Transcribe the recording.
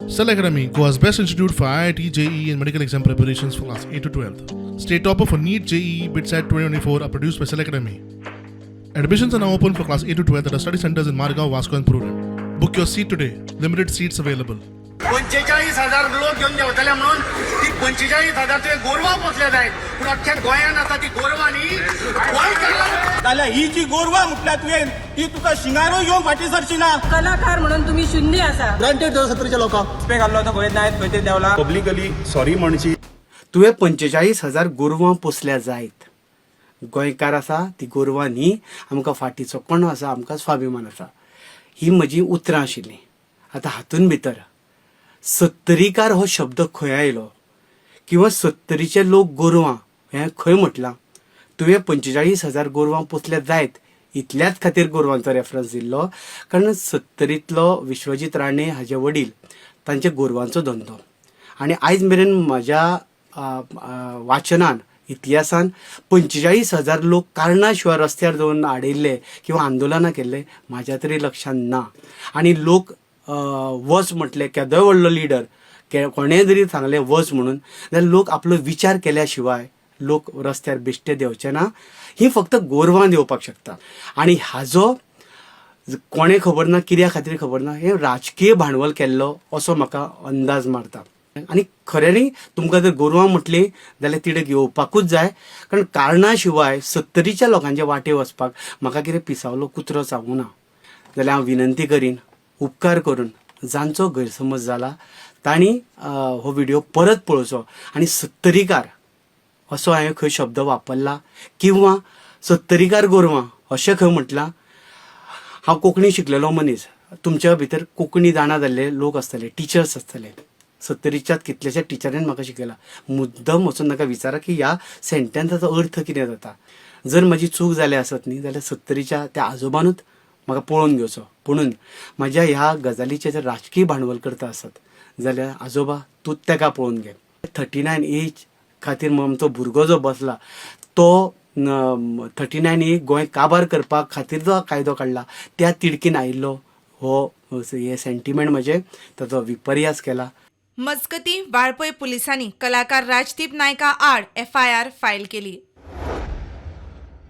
Cell Academy, Goa's best institute for IIT, JEE and medical exam preparations for class 8 to 12th. State topper for NEET, JEE, BITSAT 2024 are produced by Cell Academy. Admissions are now open for class 8 to 12th at our study centers in Margao, Vasco and Purure. Book your seat today. Limited seats available. 45,000 लोक घेऊन देवतले म्हणून ती 45,000 ते गोरवा पोचले जायत पण अख्ख्या गोंयान आसा ती गोरवानी गोंय जाल्यार ही जी गोरवां म्हटल्यार तुवें ती तुका शिंगारो घेवन फाटी सरची ना. कलाकार म्हणून तुम्ही शून्य आसा. ग्रांटेड 2070च्या लोकांक स्पेक घाल्लो तो गोंयत नायत खंय तरी देवला पब्लिकली सॉरी म्हणची. तुवें 45,000 गोरवां पोसल्या जायत. गोंयकार आसा ती गोरवां न्ही आमकां फाटीचो कणो आसा आमकां स्वाभिमान आसा. ही म्हजी उतरां आशिल्लीं. आतां हातून भितर सत्तरीकार हो शब्द खंय आयलो किंवा सत्तरीचे लोक गोरवां हें खंय म्हटलां. तुवें 45,000 गोरवां पोसल्या जायत इतल्याच खातीर गोरवांचो रेफरन्स दिल्लो कारण सत्तरींतलो विश्वजीत राणे हाजे वडील तांचे गोरवांचो धंदो आनी आयज मेरेन म्हज्या वाचनान इतिहासान 45,000 लोक कारणां शिवाय रस्त्यार दवरून आडयल्ले किंवा आंदोलनां केल्ले म्हाज्या तरी लक्षांत ना. आनी लोक वच म्हटले केदोय व्हडलो लिडर कोणेंय जरी सांगलें वच म्हणून जाल्यार लोक आपलो विचार केल्या शिवाय लोक रस्त्यार बेश्टे देंवचे ना. ही फक्त गोरवां देंवपाक शकता आनी हाजो कोणें खबर ना कित्या खातीर खबर ना हें राजकीय भांडवल केल्लो असो म्हाका अंदाज मारता. आनी खऱ्यांनी तुमकां जर गोरवां म्हटलीं जाल्यार तिडे घेवपाकूच जाय कारण कारणां शिवाय सत्तरीच्या लोकांचे वाटे वचपाक म्हाका कितें पिसावलो कुत्रो चावूं ना. जाल्यार हांव विनंती करीन उपकार करून जांचो गैरसमज जाला तांणी हो व्हिडिओ परत पळोवचो आनी सत्तरीकार असो हांवें खंय शब्द वापरला किंवा सत्तरीकार गोरवां अशें खंय म्हटलां. हांव कोंकणी शिकलेलो मनीस. तुमच्या भितर कोंकणी जाणा जाल्ले लोक आसतले टिचर्स आसतले. सत्तरीच्याच कितल्याशा टिचरीन म्हाका शिकयला. मुद्दम वचून नाका विचारा की ह्या सेंटेन्साचो अर्थ कितें जाता. जर म्हजी चूक जाली आसत न्ही जाल्यार सत्तरीच्या त्या आजोबानूच म्हाका पळोवन घेवचो. पुणून म्हाज्या ह्या गजालीचें जर राजकीय भांडवल करता आसत जाल्यार आजोबा तूंच ताका पळोवन घे. 39 एज खातीर आमचो भुरगो जो बसला तो 39 ए गोंय काबार करपाक खातीर जो कायदो काडला त्या तिडकीन आयिल्लो हो हे सेंटिमेंट म्हजें ताचो विपर्यास केला. मजगतीं वाळपय पुलिसांनी कलाकार राजदीप नायका आड FIR फायल केली.